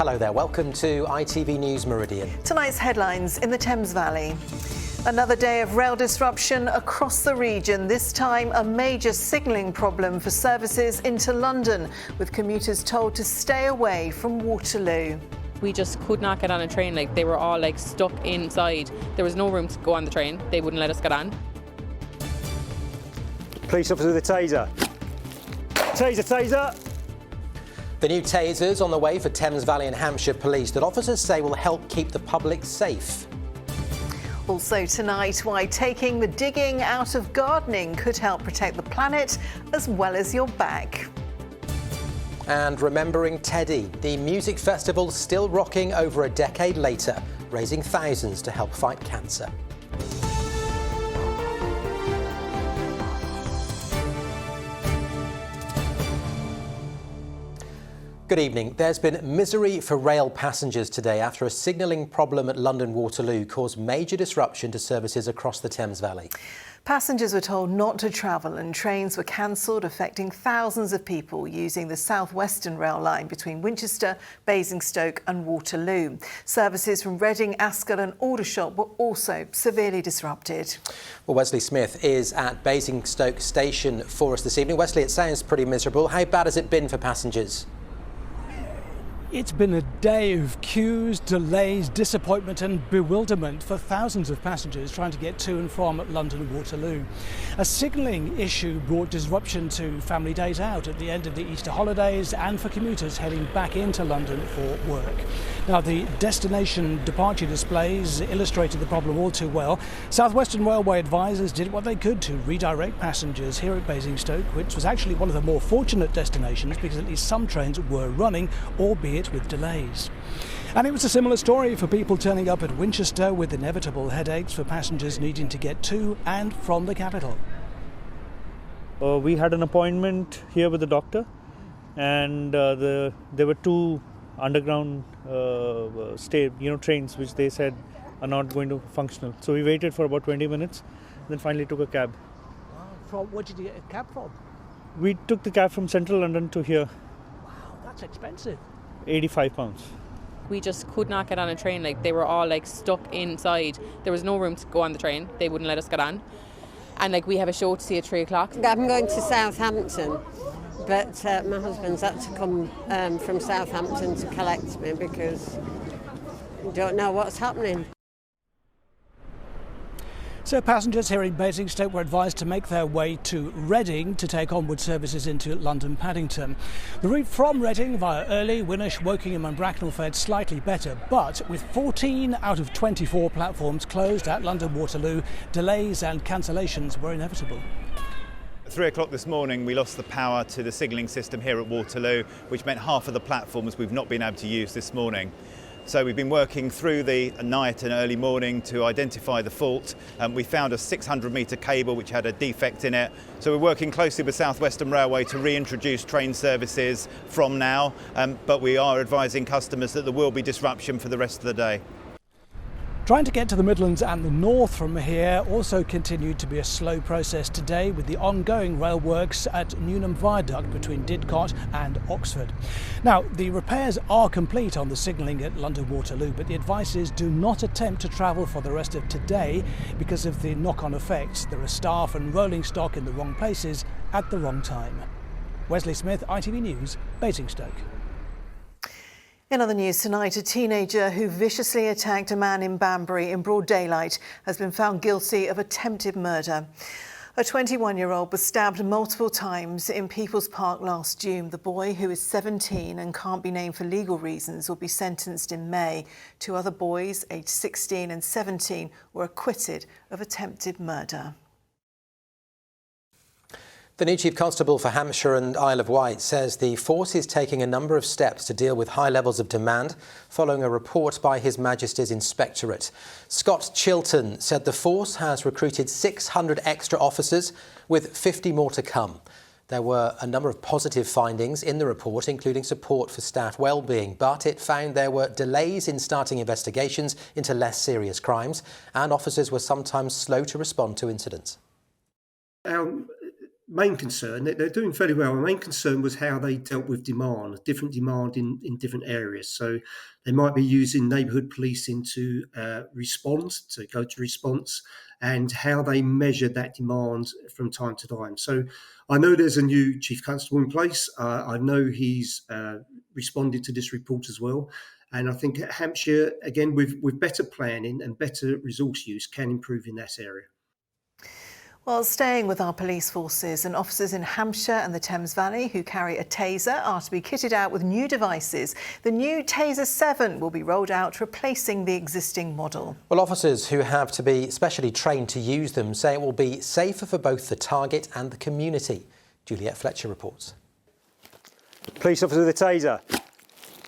Hello there, welcome to ITV News Meridian. Tonight's headlines in the Thames Valley. Another day of rail disruption across the region, this time a major signalling problem for services into London, with commuters told to stay away from Waterloo. We just could not get on a train, they were all stuck inside. There was no room to go on the train, they wouldn't let us get on. Police officer with a taser. Taser! The new tasers on the way for Thames Valley and Hampshire Police that officers say will help keep the public safe. Also tonight, why taking the digging out of gardening could help protect the planet as well as your back. And remembering Teddy, the music festival still rocking over a decade later, raising thousands to help fight cancer. Good evening. There's been misery for rail passengers today after a signalling problem at London Waterloo caused major disruption to services across the Thames Valley. Passengers were told not to travel and trains were cancelled, affecting thousands of people using the South Western rail line between Winchester, Basingstoke and Waterloo. Services from Reading, Ascot and Aldershot were also severely disrupted. Well, Wesley Smith is at Basingstoke Station for us this evening. Wesley, it sounds pretty miserable. How bad has it been for passengers? It's been a day of queues, delays, disappointment and bewilderment for thousands of passengers trying to get to and from London Waterloo. A signalling issue brought disruption to family days out at the end of the Easter holidays and for commuters heading back into London for work. Now, the destination departure displays illustrated the problem all too well. South Western Railway advisors did what they could to redirect passengers here at Basingstoke, which was actually one of the more fortunate destinations because at least some trains were running, albeit with delays. And it was a similar story for people turning up at Winchester, with inevitable headaches for passengers needing to get to and from the capital. We had an appointment here with the doctor, and there were two underground trains which they said are not going to functional. So we waited for about 20 minutes, then finally took a cab. Where did you get a cab from? We took the cab from central London to here. Wow, that's expensive. £85. We just could not get on a train, they were all stuck inside. There was no room to go on the train, they wouldn't let us get on. And we have a show to see at 3 o'clock. I'm going to Southampton, but my husband's had to come from Southampton to collect me because we don't know what's happening. So passengers here in Basingstoke were advised to make their way to Reading to take onward services into London Paddington. The route from Reading via Early, Winnish, Wokingham and Bracknell fared slightly better, but with 14 out of 24 platforms closed at London Waterloo, delays and cancellations were inevitable. At 3 o'clock this morning we lost the power to the signalling system here at Waterloo, which meant half of the platforms we've not been able to use this morning. So we've been working through the night and early morning to identify the fault. We found a 600-metre cable which had a defect in it. So we're working closely with South Western Railway to reintroduce train services from now, but we are advising customers that there will be disruption for the rest of the day. Trying to get to the Midlands and the North from here also continued to be a slow process today, with the ongoing rail works at Newnham Viaduct between Didcot and Oxford. Now, the repairs are complete on the signalling at London Waterloo, but the advice is do not attempt to travel for the rest of today because of the knock-on effects. There are staff and rolling stock in the wrong places at the wrong time. Wesley Smith, ITV News, Basingstoke. In other news tonight, a teenager who viciously attacked a man in Banbury in broad daylight has been found guilty of attempted murder. A 21-year-old was stabbed multiple times in People's Park last June. The boy, who is 17 and can't be named for legal reasons, will be sentenced in May. Two other boys, aged 16 and 17, were acquitted of attempted murder. The new Chief Constable for Hampshire and Isle of Wight says the force is taking a number of steps to deal with high levels of demand following a report by His Majesty's Inspectorate. Scott Chilton said the force has recruited 600 extra officers, with 50 more to come. There were a number of positive findings in the report, including support for staff well-being, but it found there were delays in starting investigations into less serious crimes, and officers were sometimes slow to respond to incidents. main concern, they're doing fairly well. The main concern was how they dealt with demand, different demand in different areas. So they might be using neighbourhood policing to respond, to go to response, and how they measure that demand from time to time. So I know there's a new Chief Constable in place. I know he's responded to this report as well. And I think Hampshire, again, with better planning and better resource use, can improve in that area. Well, staying with our police forces, and officers in Hampshire and the Thames Valley who carry a taser are to be kitted out with new devices. The new Taser 7 will be rolled out, replacing the existing model. Well, officers who have to be specially trained to use them say it will be safer for both the target and the community. Juliet Fletcher reports. Police officer with a taser.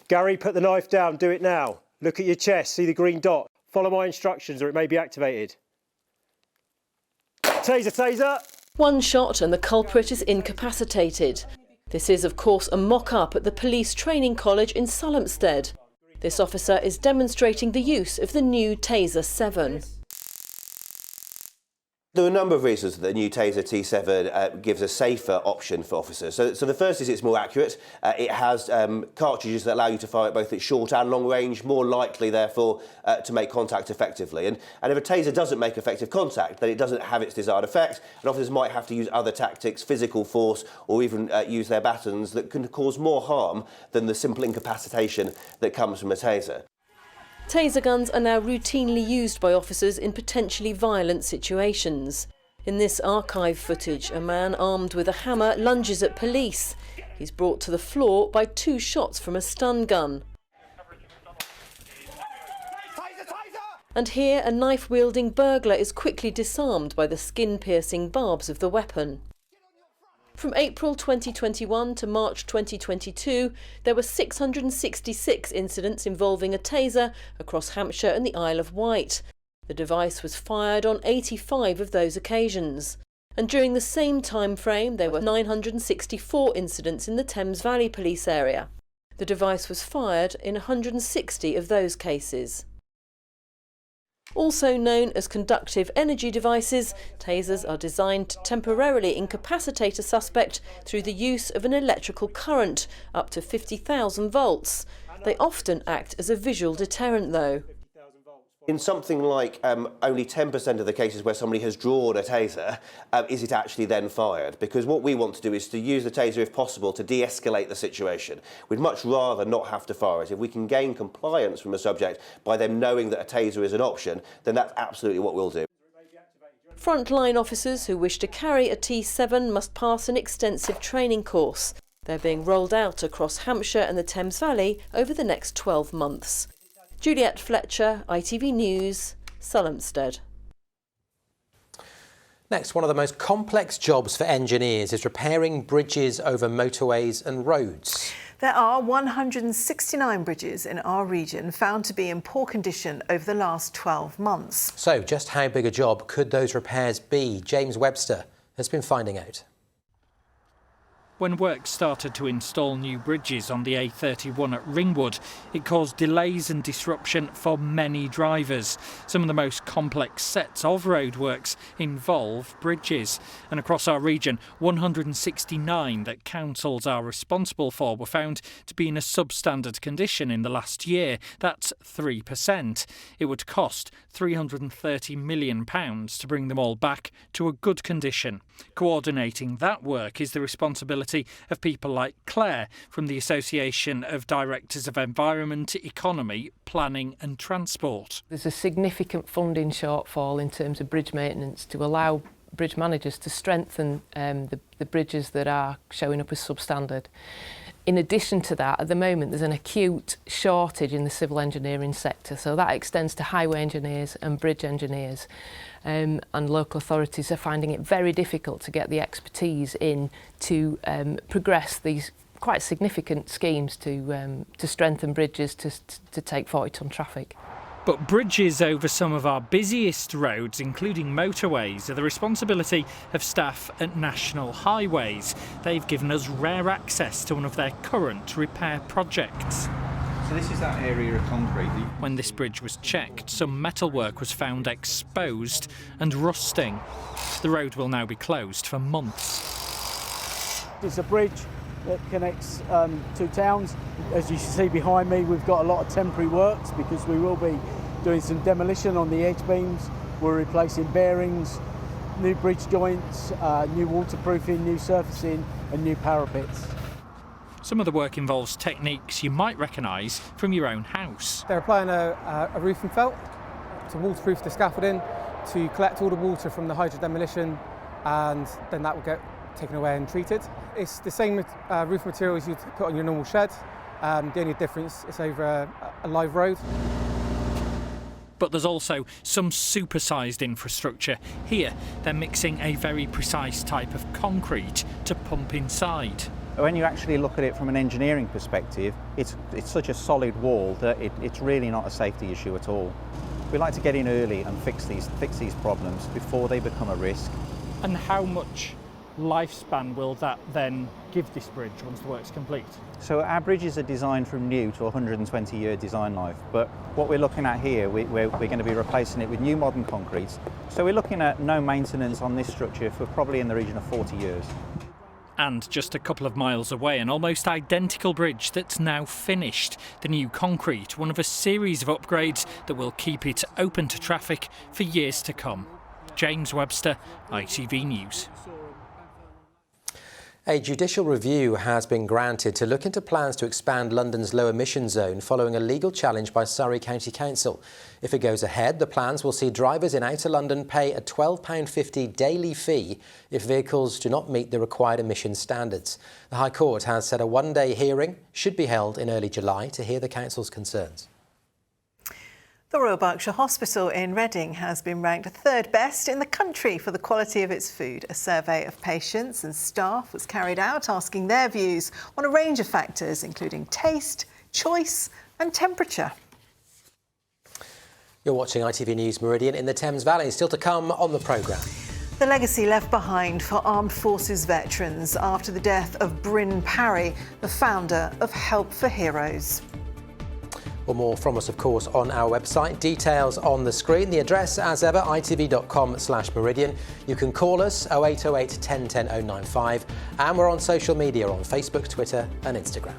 Gary, put the knife down, do it now. Look at your chest, see the green dot. Follow my instructions or it may be activated. Taser, taser! One shot and the culprit is incapacitated. This is, of course, a mock-up at the Police Training College in Salmstead. This officer is demonstrating the use of the new Taser 7. There are a number of reasons that the new Taser T7 gives a safer option for officers. So the first is it's more accurate. It has cartridges that allow you to fire it both at short and long range, more likely, therefore, to make contact effectively. And if a Taser doesn't make effective contact, then it doesn't have its desired effect, and officers might have to use other tactics, physical force, or even use their batons that can cause more harm than the simple incapacitation that comes from a Taser. Taser guns are now routinely used by officers in potentially violent situations. In this archive footage, a man armed with a hammer lunges at police. He's brought to the floor by 2 shots from a stun gun. And here, a knife-wielding burglar is quickly disarmed by the skin-piercing barbs of the weapon. From April 2021 to March 2022, there were 666 incidents involving a taser across Hampshire and the Isle of Wight. The device was fired on 85 of those occasions. And during the same time frame, there were 964 incidents in the Thames Valley Police area. The device was fired in 160 of those cases. Also known as conductive energy devices, tasers are designed to temporarily incapacitate a suspect through the use of an electrical current, up to 50,000 volts. They often act as a visual deterrent, though. In something like only 10% of the cases where somebody has drawn a taser, is it actually then fired? Because what we want to do is to use the taser, if possible, to de-escalate the situation. We'd much rather not have to fire it. If we can gain compliance from a subject by them knowing that a taser is an option, then that's absolutely what we'll do. Frontline officers who wish to carry a T7 must pass an extensive training course. They're being rolled out across Hampshire and the Thames Valley over the next 12 months. Juliet Fletcher, ITV News, Salmstead. Next, one of the most complex jobs for engineers is repairing bridges over motorways and roads. There are 169 bridges in our region found to be in poor condition over the last 12 months. So just how big a job could those repairs be? James Webster has been finding out. When work started to install new bridges on the A31 at Ringwood, it caused delays and disruption for many drivers. Some of the most complex sets of roadworks involve bridges. And across our region, 169 that councils are responsible for were found to be in a substandard condition in the last year. That's 3%. It would cost £330 million to bring them all back to a good condition. Coordinating that work is the responsibility of people like Claire from the Association of Directors of Environment, Economy, Planning and Transport. There's a significant funding shortfall in terms of bridge maintenance to allow bridge managers to strengthen the bridges that are showing up as substandard. In addition to that, at the moment there's an acute shortage in the civil engineering sector, so that extends to highway engineers and bridge engineers. And local authorities are finding it very difficult to get the expertise in to progress these quite significant schemes to strengthen bridges to take 40-tonne traffic. But bridges over some of our busiest roads, including motorways, are the responsibility of staff at National Highways. They've given us rare access to one of their current repair projects. So this is that area of concrete. When this bridge was checked, some metalwork was found exposed and rusting. The road will now be closed for months. It's a bridge that connects two towns. As you see behind me, we've got a lot of temporary works because we will be doing some demolition on the edge beams. We're replacing bearings, new bridge joints, new waterproofing, new surfacing and new parapets. Some of the work involves techniques you might recognise from your own house. They're applying a roofing felt to waterproof the scaffolding, to collect all the water from the hydro demolition, and then that will get taken away and treated. It's the same roof materials you'd put on your normal shed. The only difference is over a live road. But there's also some supersized infrastructure. Here, they're mixing a very precise type of concrete to pump inside. When you actually look at it from an engineering perspective, it's such a solid wall that it's really not a safety issue at all. We like to get in early and fix these problems before they become a risk. And how much lifespan will that then give this bridge once the work's complete? So our bridges are designed from new to 120-year design life, but what we're looking at here, we're going to be replacing it with new modern concrete. So we're looking at no maintenance on this structure for probably in the region of 40 years. And just a couple of miles away, an almost identical bridge that's now finished. The new concrete, one of a series of upgrades that will keep it open to traffic for years to come. James Webster, ITV News. A judicial review has been granted to look into plans to expand London's low emission zone following a legal challenge by Surrey County Council. If it goes ahead, the plans will see drivers in outer London pay a £12.50 daily fee if vehicles do not meet the required emissions standards. The High Court has said a one-day hearing should be held in early July to hear the council's concerns. The Royal Berkshire Hospital in Reading has been ranked third best in the country for the quality of its food. A survey of patients and staff was carried out asking their views on a range of factors, including taste, choice and temperature. You're watching ITV News Meridian in the Thames Valley. Still to come on the programme. The legacy left behind for armed forces veterans after the death of Bryn Parry, the founder of Help for Heroes. Well, more from us, of course, on our website. Details on the screen. The address, as ever, itv.com/Meridian. You can call us 0808 1010 095. And we're on social media on Facebook, Twitter and Instagram.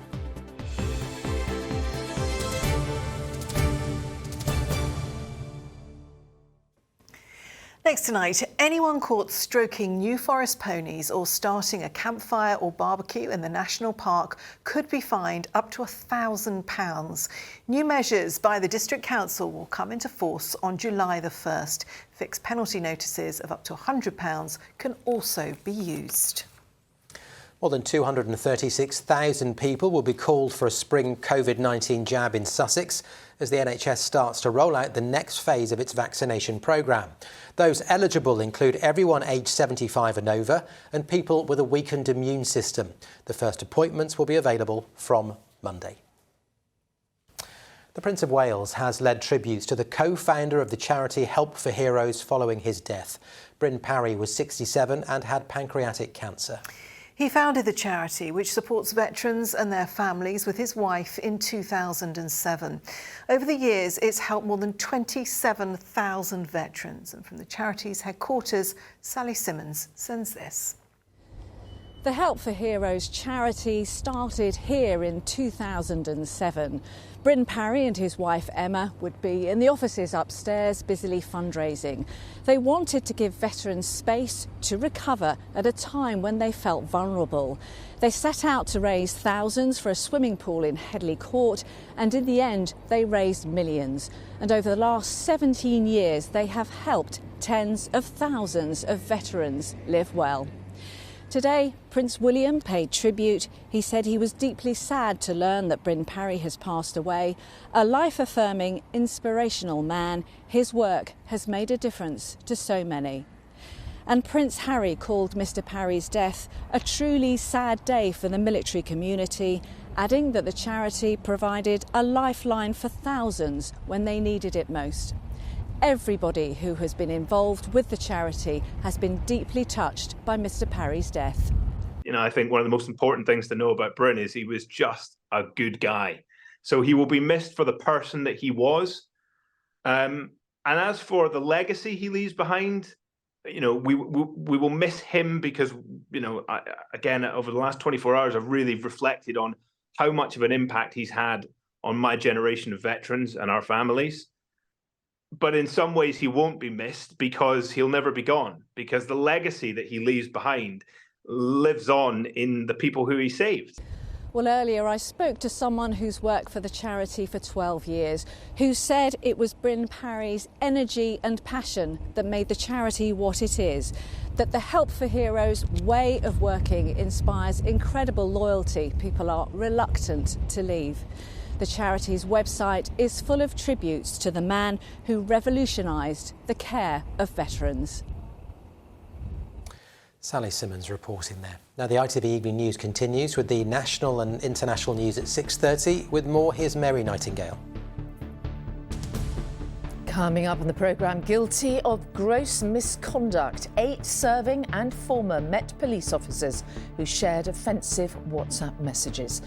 Next tonight, anyone caught stroking new forest ponies or starting a campfire or barbecue in the national park could be fined up to £1,000. New measures by the District Council will come into force on July the 1st. Fixed penalty notices of up to £100 can also be used. More than 236,000 people will be called for a spring Covid19 jab in Sussex as the NHS starts to roll out the next phase of its vaccination programme. Those eligible include everyone aged 75 and over and people with a weakened immune system. The first appointments will be available from Monday. The Prince of Wales has led tributes to the co-founder of the charity Help for Heroes following his death. Bryn Parry was 67 and had pancreatic cancer. He founded the charity, which supports veterans and their families, with his wife in 2007. Over the years, it's helped more than 27,000 veterans. And from the charity's headquarters, Sally Simmons sends this. The Help for Heroes charity started here in 2007. Bryn Parry and his wife Emma would be in the offices upstairs busily fundraising. They wanted to give veterans space to recover at a time when they felt vulnerable. They set out to raise thousands for a swimming pool in Headley Court, and in the end they raised millions. And over the last 17 years they have helped tens of thousands of veterans live well. Today, Prince William paid tribute. He said he was deeply sad to learn that Bryn Parry has passed away. A life-affirming, inspirational man, his work has made a difference to so many. And Prince Harry called Mr Parry's death a truly sad day for the military community, adding that the charity provided a lifeline for thousands when they needed it most. Everybody who has been involved with the charity has been deeply touched by Mr Parry's death. You know, I think one of the most important things to know about Bryn is he was just a good guy. So he will be missed for the person that he was. And as for the legacy he leaves behind, you know, we will miss him because, you know, again, over the last 24 hours, I've really reflected on how much of an impact he's had on my generation of veterans and our families. But in some ways, he won't be missed because he'll never be gone, because the legacy that he leaves behind lives on in the people who he saved. Well, earlier I spoke to someone who's worked for the charity for 12 years, who said it was Bryn Parry's energy and passion that made the charity what it is, that the Help for Heroes way of working inspires incredible loyalty. People are reluctant to leave. The charity's website is full of tributes to the man who revolutionised the care of veterans. Sally Simmons reporting there. Now the ITV Evening News continues with the national and international news at 6:30. With more, here's Mary Nightingale. Coming up on the programme, guilty of gross misconduct, 8 serving and former Met police officers who shared offensive WhatsApp messages.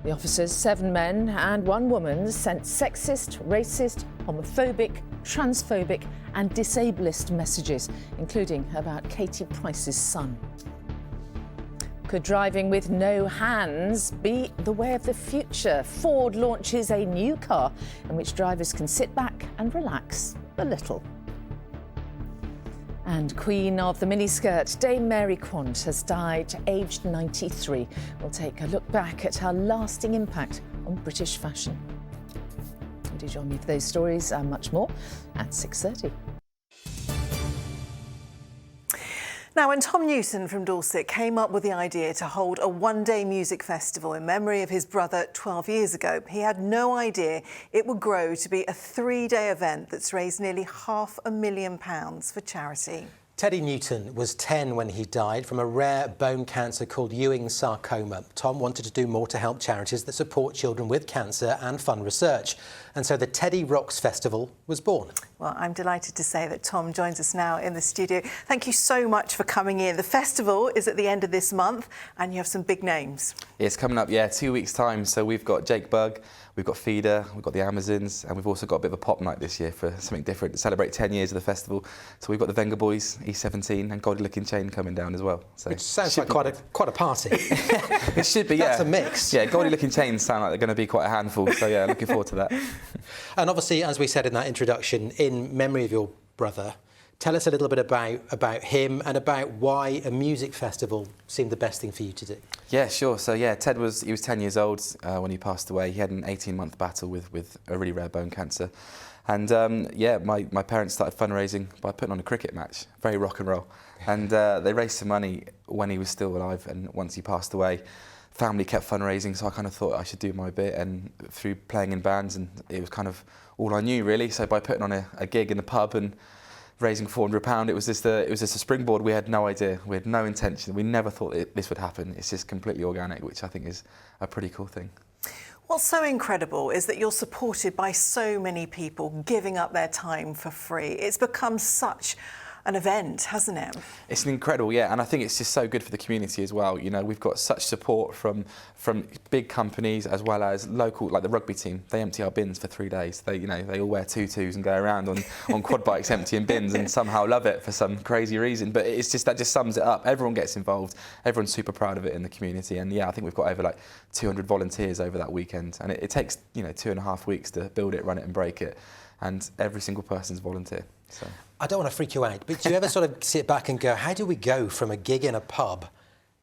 The officers, 7 men and 1 woman, sent sexist, racist, homophobic, transphobic and disablist messages, including about Katie Price's son. Could driving with no hands be the way of the future? Ford launches a new car in which drivers can sit back and relax a little. And Queen of the miniskirt, Dame Mary Quant, has died aged 93. We'll take a look back at her lasting impact on British fashion. Do join me for those stories and much more at 6:30. Now, when Tom Newton from Dorset came up with the idea to hold a one-day music festival in memory of his brother 12 years ago, he had no idea it would grow to be a 3-day event that's raised nearly £500,000 for charity. Teddy Newton was 10 when he died from a rare bone cancer called Ewing's sarcoma. Tom wanted to do more to help charities that support children with cancer and fund research. And so the Teddy Rocks Festival was born. Well, I'm delighted to say that Tom joins us now in the studio. Thank you so much for coming in. The festival is at the end of this month and you have some big names. It's coming up, yeah, 2 weeks' time. So we've got Jake Bugg, we've got Feeder, we've got the Amazons, and we've also got a bit of a pop night this year for something different to celebrate 10 years of the festival. So we've got the Venga Boys, E17 and Goldie Looking Chain coming down as well. So which sounds like quite a party. It should be, yeah. That's a mix. Yeah, Goldie Looking Chains sound like they're going to be quite a handful. So yeah, looking forward to that. And obviously, as we said in that introduction, in memory of your brother, tell us a little bit about him and about why a music festival seemed the best thing for you to do. Yeah, sure. So yeah, Ted was 10 years old when he passed away. He had an 18-month battle with a really rare bone cancer. And yeah, my parents started fundraising by putting on a cricket match, very rock and roll. And they raised some money when he was still alive, and once he passed away, family kept fundraising, so I kind of thought I should do my bit, and through playing in bands, and it was kind of all I knew really. So by putting on a gig in a pub and raising £400, it was just a springboard. We had no idea, we had no intention, we never thought this would happen. It's just completely organic, which I think is a pretty cool thing. What's so incredible is that you're supported by so many people giving up their time for free. It's become such an event, hasn't it? It's incredible, yeah, and I think it's just so good for the community as well. You know, we've got such support from big companies as well as local, like the rugby team. They empty our bins for 3 days. They all wear tutus and go around on quad bikes emptying bins and somehow love it for some crazy reason. But it's just that just sums it up. Everyone gets involved. Everyone's super proud of it in the community, and yeah, I think we've got over like 200 volunteers over that weekend, and it takes 2.5 weeks to build it, run it, and break it, and every single person's volunteer. So. I don't want to freak you out, but do you ever sort of sit back and go, how do we go from a gig in a pub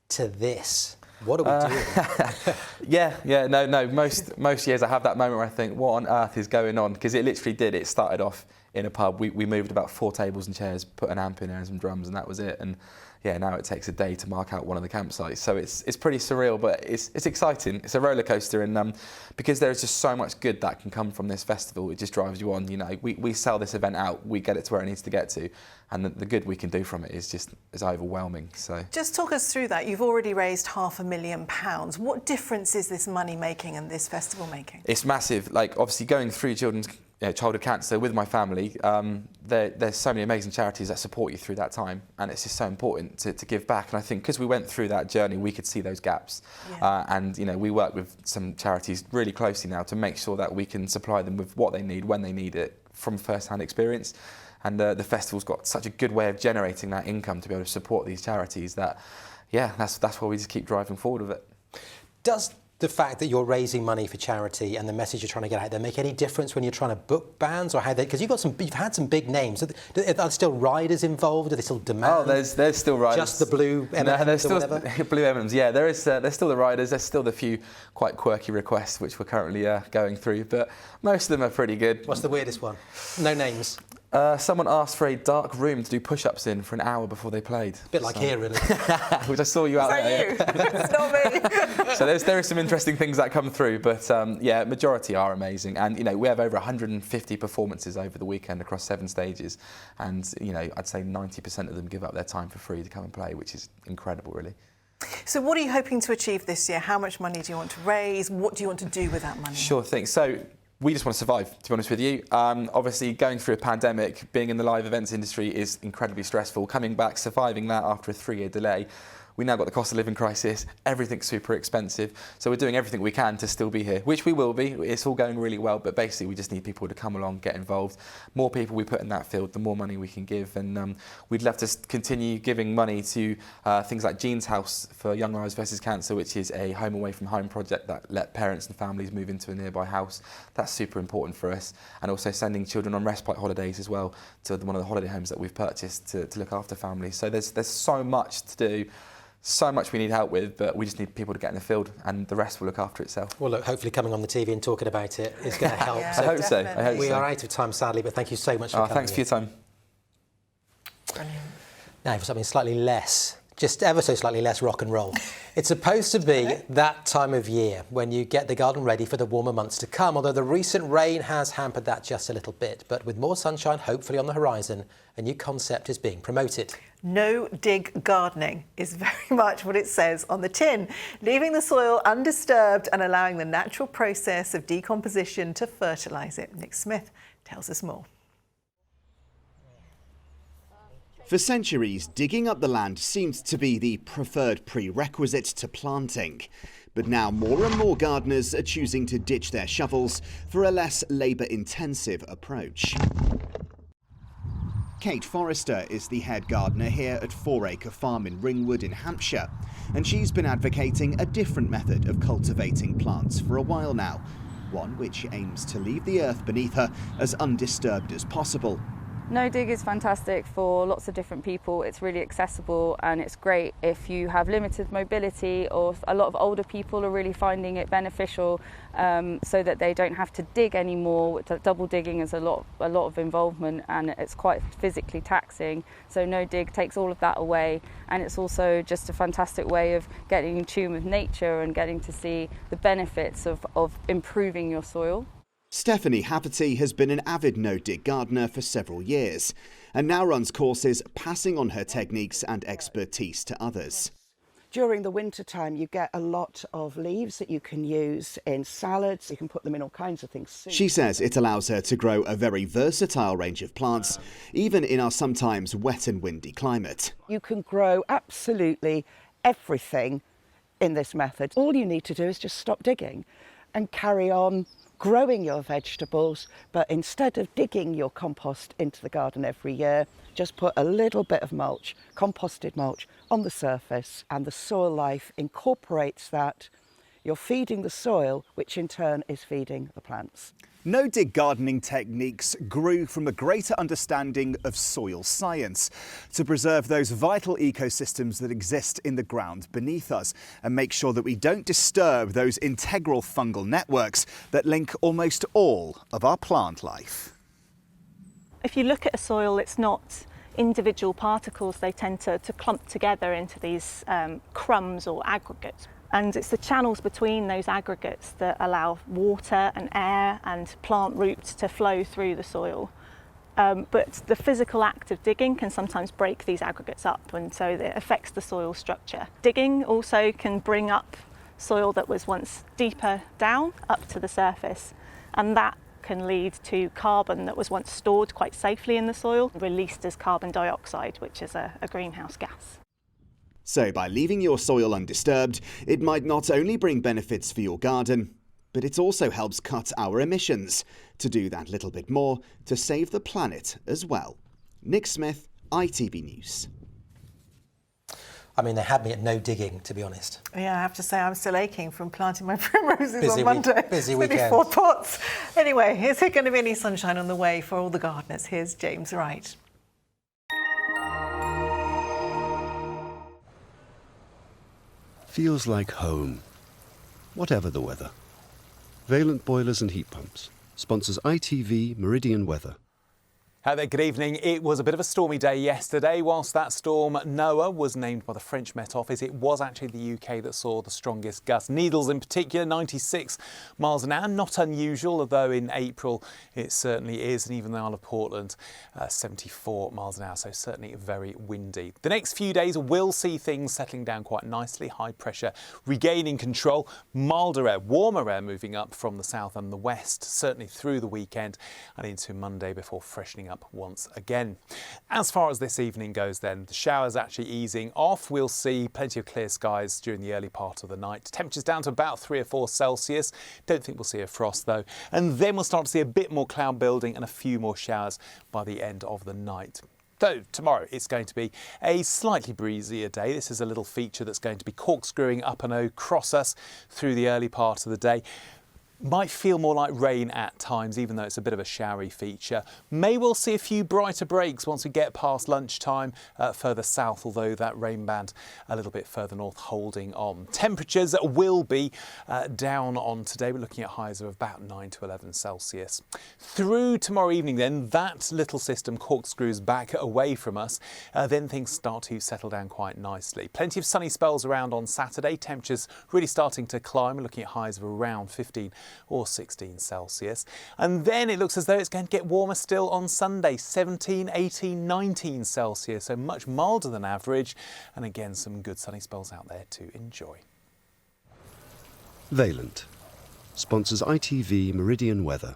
to this? What are we doing? Yeah, no. Most years I have that moment where I think, what on earth is going on? Because it literally did. It started off in a pub. We moved about 4 tables and chairs, put an amp in there and some drums, and that was it. And yeah, now it takes a day to mark out one of the campsites. So it's pretty surreal, but it's exciting. It's a roller coaster, and because there is just so much good that can come from this festival, it just drives you on. You know, we sell this event out, we get it to where it needs to get to, and the good we can do from it is overwhelming. So just talk us through that. You've already raised £500,000. What difference is this money making and this festival making? It's massive. Like obviously going through childhood cancer with my family, there's so many amazing charities that support you through that time, and it's just so important to give back. And I think because we went through that journey, we could see those gaps. Yeah. And we work with some charities really closely now to make sure that we can supply them with what they need when they need it from first-hand experience. And the festival's got such a good way of generating that income to be able to support these charities that, yeah, that's why we just keep driving forward with it. Does the fact that you're raising money for charity and the message you're trying to get out there make any difference when you're trying to book bands, or how they? Because you've had some big names. Are there still riders involved? Are they still demand? Oh, there's still riders. Just the blue M&Ms, no, there's still blue M&Ms. Yeah, there's still the riders. There's still the few quite quirky requests which we're currently going through, but most of them are pretty good. What's the weirdest one? No names. Someone asked for a dark room to do push-ups in for an hour before they played. A bit like here, really. Which I saw you out there. It's not me. So there are some interesting things that come through, but yeah, majority are amazing. And you know, we have over 150 performances over the weekend across 7 stages, and you know, I'd say 90% of them give up their time for free to come and play, which is incredible, really. So what are you hoping to achieve this year? How much money do you want to raise? What do you want to do with that money? Sure thing. So we just want to survive, to be honest with you. Obviously, going through a pandemic, being in the live events industry is incredibly stressful. Coming back, surviving that after a 3-year delay. We now got the cost of living crisis, everything's super expensive. So we're doing everything we can to still be here, which we will be. It's all going really well, but basically we just need people to come along, get involved. More people we put in that field, the more money we can give. And we'd love to continue giving money to things like Jean's House for Young Lives vs Cancer, which is a home away from home project that let parents and families move into a nearby house. That's super important for us. And also sending children on respite holidays as well to one of the holiday homes that we've purchased to look after families. So there's so much to do. So much we need help with, but we just need people to get in the field, and the rest will look after itself. Well, look, hopefully coming on the TV and talking about it is going to help. Yeah, I hope so. We are out of time, sadly, but thank you so much for coming. Thanks for your time. Brilliant. Now for something slightly less, just ever so slightly less rock and roll. It's supposed to be that time of year when you get the garden ready for the warmer months to come, although the recent rain has hampered that just a little bit. But with more sunshine hopefully on the horizon, a new concept is being promoted. No-dig gardening is very much what it says on the tin, leaving the soil undisturbed and allowing the natural process of decomposition to fertilise it. Nick Smith tells us more. For centuries, digging up the land seemed to be the preferred prerequisite to planting. But now more and more gardeners are choosing to ditch their shovels for a less labour-intensive approach. Kate Forrester is the head gardener here at 4 Acre Farm in Ringwood in Hampshire, and she's been advocating a different method of cultivating plants for a while now, one which aims to leave the earth beneath her as undisturbed as possible. No dig is fantastic for lots of different people. It's really accessible and it's great if you have limited mobility, or a lot of older people are really finding it beneficial so that they don't have to dig anymore. Double digging is a lot of involvement and it's quite physically taxing. So no dig takes all of that away, and it's also just a fantastic way of getting in tune with nature and getting to see the benefits of improving your soil. Stephanie Haverty has been an avid no-dig gardener for several years and now runs courses passing on her techniques and expertise to others. During the winter time you get a lot of leaves that you can use in salads, you can put them in all kinds of things. She says it allows her to grow a very versatile range of plants, even in our sometimes wet and windy climate. You can grow absolutely everything in this method. All you need to do is just stop digging and carry on growing your vegetables, but instead of digging your compost into the garden every year, just put a little bit of mulch, composted mulch, on the surface, and the soil life incorporates that. You're feeding the soil, which in turn is feeding the plants. No-dig gardening techniques grew from a greater understanding of soil science to preserve those vital ecosystems that exist in the ground beneath us and make sure that we don't disturb those integral fungal networks that link almost all of our plant life. If you look at a soil, it's not individual particles. They tend to clump together into these crumbs or aggregates. And it's the channels between those aggregates that allow water and air and plant roots to flow through the soil. But the physical act of digging can sometimes break these aggregates up, and so it affects the soil structure. Digging also can bring up soil that was once deeper down up to the surface, and that can lead to carbon that was once stored quite safely in the soil, released as carbon dioxide, which is a greenhouse gas. So by leaving your soil undisturbed, it might not only bring benefits for your garden, but it also helps cut our emissions. To do that little bit more, to save the planet as well. Nick Smith, ITV News. I mean, they had me at no digging, to be honest. Yeah, I have to say I'm still aching from planting my primroses Busy on Monday. busy Maybe weekend. 4 pots. Anyway, is there going to be any sunshine on the way for all the gardeners? Here's James Wright. Feels like home, whatever the weather. Valent Boilers and Heat Pumps sponsors ITV Meridian Weather. Hi there, good evening. It was a bit of a stormy day yesterday. Whilst that storm, Noah, was named by the French Met Office, it was actually the UK that saw the strongest gusts. Needles in particular, 96 miles an hour. Not unusual, although in April it certainly is. And even the Isle of Portland, 74 miles an hour. So certainly very windy. The next few days will see things settling down quite nicely. High pressure regaining control. Milder air, warmer air moving up from the south and the west, certainly through the weekend and into Monday before freshening up once again. As far as this evening goes then, the showers actually easing off. We'll see plenty of clear skies during the early part of the night. Temperatures down to about 3 or 4 Celsius. Don't think we'll see a frost though. And then we'll start to see a bit more cloud building and a few more showers by the end of the night. So tomorrow it's going to be a slightly breezier day. This is a little feature that's going to be corkscrewing up and across us through the early part of the day. Might feel more like rain at times, even though it's a bit of a showery feature. May well see a few brighter breaks once we get past lunchtime further south, although that rain band a little bit further north holding on. Temperatures will be down on today. We're looking at highs of about 9 to 11 Celsius. Through tomorrow evening then, that little system corkscrews back away from us. Then things start to settle down quite nicely. Plenty of sunny spells around on Saturday. Temperatures really starting to climb. We're looking at highs of around 15 or 16 Celsius. And then it looks as though it's going to get warmer still on Sunday, 17, 18, 19 Celsius, so much milder than average. And again, some good sunny spells out there to enjoy. Valent sponsors ITV Meridian Weather.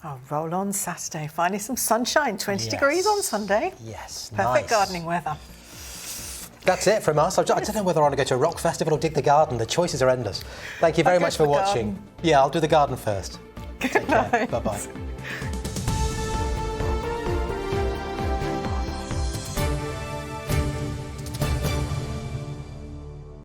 Oh, roll on Saturday. Finally some sunshine, 20 degrees on Sunday. Yes, Perfect nice. gardening weather. That's it from us. I don't know whether I want to go to a rock festival or dig the garden. The choices are endless. Thank you very much for watching. Yeah, I'll do the garden first. Good night. Bye-bye.